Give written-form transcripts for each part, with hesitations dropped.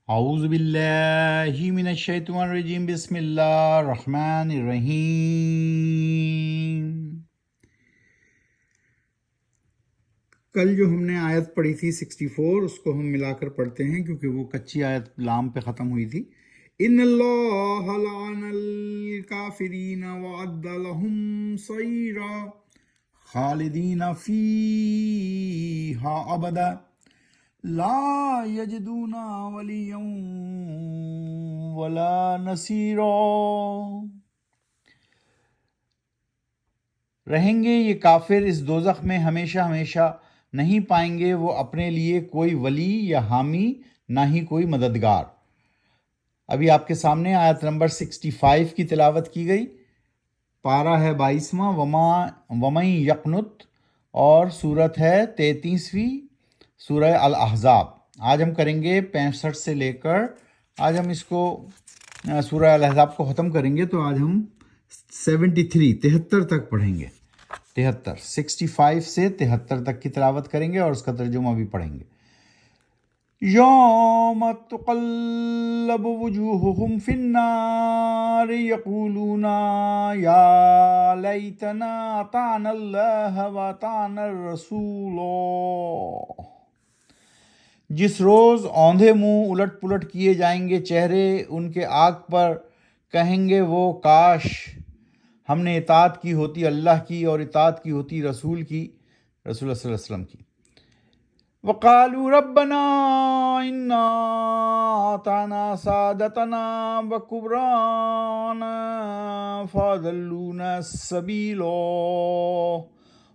اعوذ باللہ من الشیطان الرجیم، بسم اللہ الرحمن الرحیم۔ کل جو ہم نے آیت پڑھی تھی 64، اس کو ہم ملا کر پڑھتے ہیں کیونکہ وہ کچی آیت لام پہ ختم ہوئی تھی۔ ان اللہ لعن الکافرین وعد لهم سعیرا خالدین فیہا ابدا لا یجدون ولیا ولا نصیرا۔ رہیں گے یہ کافر اس دوزخ میں ہمیشہ ہمیشہ، نہیں پائیں گے وہ اپنے لیے کوئی ولی یا حامی، نہ ہی کوئی مددگار۔ ابھی آپ کے سامنے آیت نمبر 65 کی تلاوت کی گئی، پارہ ہے 22واں ومن یقنت، اور صورت ہے 33ویں سورہ الاحزاب۔ آج ہم کریں گے 65 سے لے کر، آج ہم اس کو سورہ الاحزاب کو ختم کریں گے، تو آج ہم 73 تک پڑھیں گے۔ 65 سے 73 تک کی تلاوت کریں گے اور اس کا ترجمہ بھی پڑھیں گے۔ یوم تقلب وجوہہم فی النار یقولون یا لیتنا اطعنا اللہ واطعنا الرسول۔ جس روز اوندھے منہ الٹ پلٹ کیے جائیں گے چہرے ان کے آگ پر، کہیں گے وہ کاش ہم نے اطاعت کی ہوتی اللہ کی اور اطاعت کی ہوتی رسول کی، رسول اللہ صلی اللہ علیہ وسلم کی۔ وقالوا ربنا انا اطعنا سادتنا وکبرانا فاضلونا السبیل،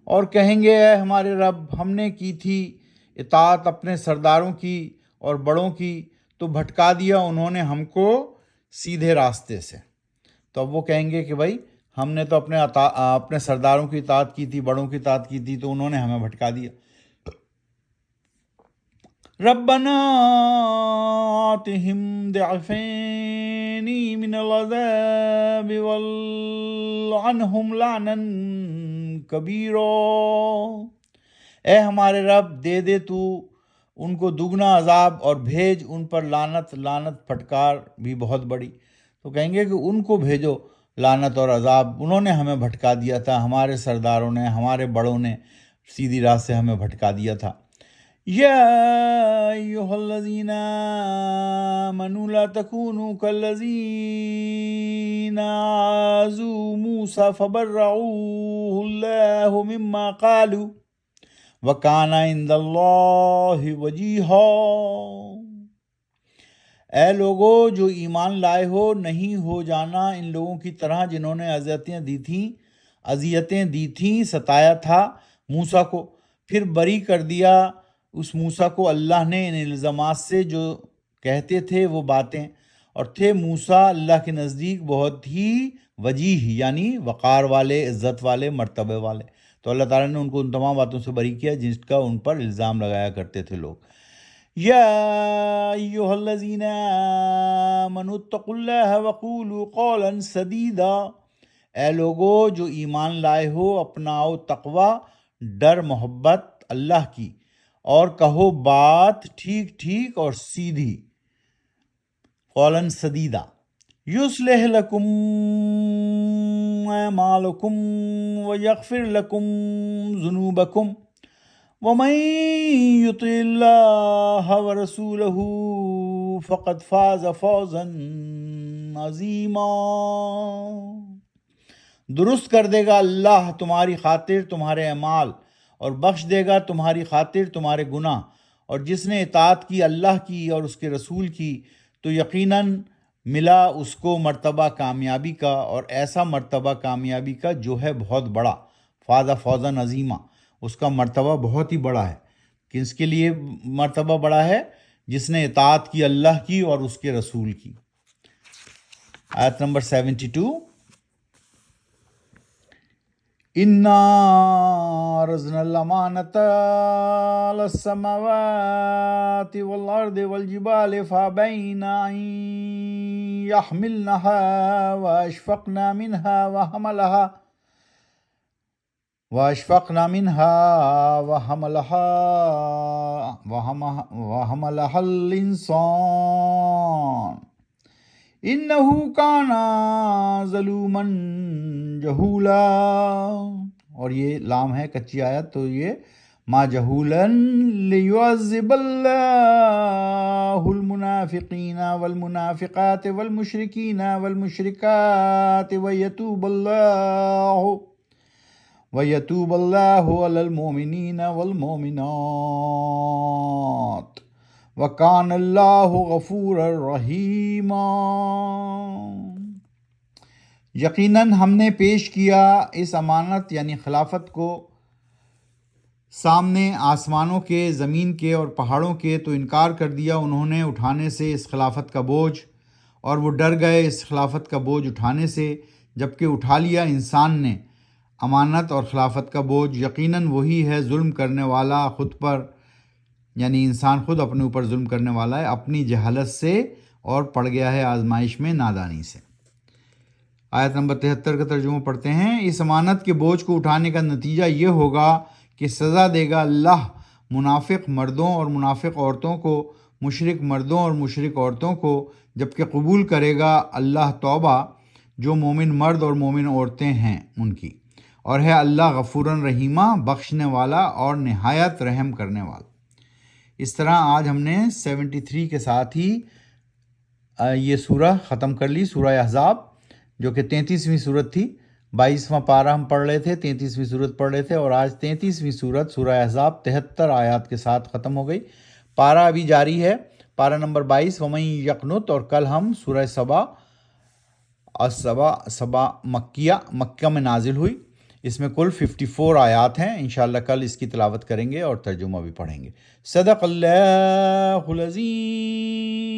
اور کہیں گے اے ہمارے رب، ہم نے کی تھی اطاعت اپنے سرداروں کی اور بڑوں کی، تو بھٹکا دیا انہوں نے ہم کو سیدھے راستے سے۔ تو اب وہ کہیں گے کہ بھائی ہم نے تو اپنے سرداروں کی اطاعت کی تھی، بڑوں کی اطاعت کی تھی، تو انہوں نے ہمیں بھٹکا دیا۔ ربنا آتہم ضعفین من العذاب والعنہم لعنا کبیرا۔ اے ہمارے رب، دے دے تو ان کو دگنا عذاب اور بھیج ان پر لعنت پھٹکار بھی بہت بڑی۔ تو کہیں گے کہ ان کو بھیجو لعنت اور عذاب، انہوں نے ہمیں بھٹکا دیا تھا، ہمارے سرداروں نے، ہمارے بڑوں نے سیدھی راہ سے ہمیں بھٹکا دیا تھا۔ یا ایھا الذین آمنوا لا تکونوا کالذین عاذوا موسیٰ فبرأوہ اللہ مما قالوا وَكَانَ عِندَ اللَّهِ وَجِيهًا۔ اے لوگو جو ایمان لائے ہو، نہیں ہو جانا ان لوگوں کی طرح جنہوں نے اذیتیں دی تھیں، ستایا تھا موسیٰ کو، پھر بری کر دیا اس موسیٰ کو اللہ نے ان الزامات سے جو کہتے تھے وہ باتیں، اور تھے موسیٰ اللہ کے نزدیک بہت ہی وجیح، یعنی وقار والے، عزت والے، مرتبے والے۔ تو اللہ تعالیٰ نے ان کو ان تمام باتوں سے بری کیا جس کا ان پر الزام لگایا کرتے تھے لوگ۔ یا ایھا الذین آمنوا اتقوا اللہ وقولوا قولا سدیدا۔ اے لوگو جو ایمان لائے ہو، اپناؤ تقوی، ڈر محبت اللہ کی، اور کہو بات ٹھیک ٹھیک اور سیدھی، قولا سدیدا۔ یصلح لکم اعمالکم ویغفر لکم ذنوبکم ومن یطع اللہ ورسولہ فقد فاز فوزا عظیما۔ درست کر دے گا اللہ تمہاری خاطر تمہارے اعمال، اور بخش دے گا تمہاری خاطر تمہارے گناہ، اور جس نے اطاعت کی اللہ کی اور اس کے رسول کی، تو یقیناً ملا اس کو مرتبہ کامیابی کا، اور ایسا مرتبہ کامیابی کا جو ہے بہت بڑا، فاز فوزا عظیما، اس کا مرتبہ بہت ہی بڑا ہے۔ کس کے لیے مرتبہ بڑا ہے؟ جس نے اطاعت کی اللہ کی اور اس کے رسول کی۔ آیت نمبر 72۔ اِنَّا عَرَضْنَا الْأَمَانَةَ عَلَى السَّمَاوَاتِ وَالْأَرْضِ وَالْجِبَالِ فَأَبَيْنَ أَن يَحْمِلْنَهَا وَأَشْفَقْنَ مِنْهَا وَأَشْفَقْنَا مِنْهَا وَحَمَلَهَا الْإِنسَانُ إِنَّهُ كَانَ ظَلُومًا جَهُولًا۔ اور یہ لام ہے کچی آیت، تو یہ ما جہولاً لیعذب اللہ المنافقین والمنافقات والمشرکین والمشرکات ویتوب اللہ علی المؤمنین والمؤمنات وکان اللہ غفورا رحیما۔ یقیناً ہم نے پیش کیا اس امانت یعنی خلافت کو سامنے آسمانوں کے، زمین کے اور پہاڑوں کے، تو انکار کر دیا انہوں نے اٹھانے سے اس خلافت کا بوجھ، اور وہ ڈر گئے اس خلافت کا بوجھ اٹھانے سے، جبکہ اٹھا لیا انسان نے امانت اور خلافت کا بوجھ۔ یقیناً وہی ہے ظلم کرنے والا خود پر، یعنی انسان خود اپنے اوپر ظلم کرنے والا ہے اپنی جہالت سے، اور پڑ گیا ہے آزمائش میں نادانی سے۔ آیت نمبر 73 کا ترجمہ پڑھتے ہیں۔ اس امانت کے بوجھ کو اٹھانے کا نتیجہ یہ ہوگا کہ سزا دے گا اللہ منافق مردوں اور منافق عورتوں کو، مشرک مردوں اور مشرک عورتوں کو، جبکہ قبول کرے گا اللہ توبہ جو مومن مرد اور مومن عورتیں ہیں ان کی، اور ہے اللہ غفوراً رحیمہ، بخشنے والا اور نہایت رحم کرنے والا۔ اس طرح آج ہم نے 73 کے ساتھ ہی یہ سورہ ختم کر لی، سورہ احزاب، جو کہ 33ویں صورت تھی۔ 22واں پارہ ہم پڑھ رہے تھے، 33ویں صورت پڑھ رہے تھے، اور آج 33ویں صورت سورہ احزاب 73 آیات کے ساتھ ختم ہو گئی۔ پارہ ابھی جاری ہے، پارہ نمبر 22 وَمَن یقنت، اور کل ہم سورہ سبا مکہ میں نازل ہوئی، اس میں کل 54 آیات ہیں۔ انشاءاللہ کل اس کی تلاوت کریں گے اور ترجمہ بھی پڑھیں گے۔ صدق اللہ العظیم۔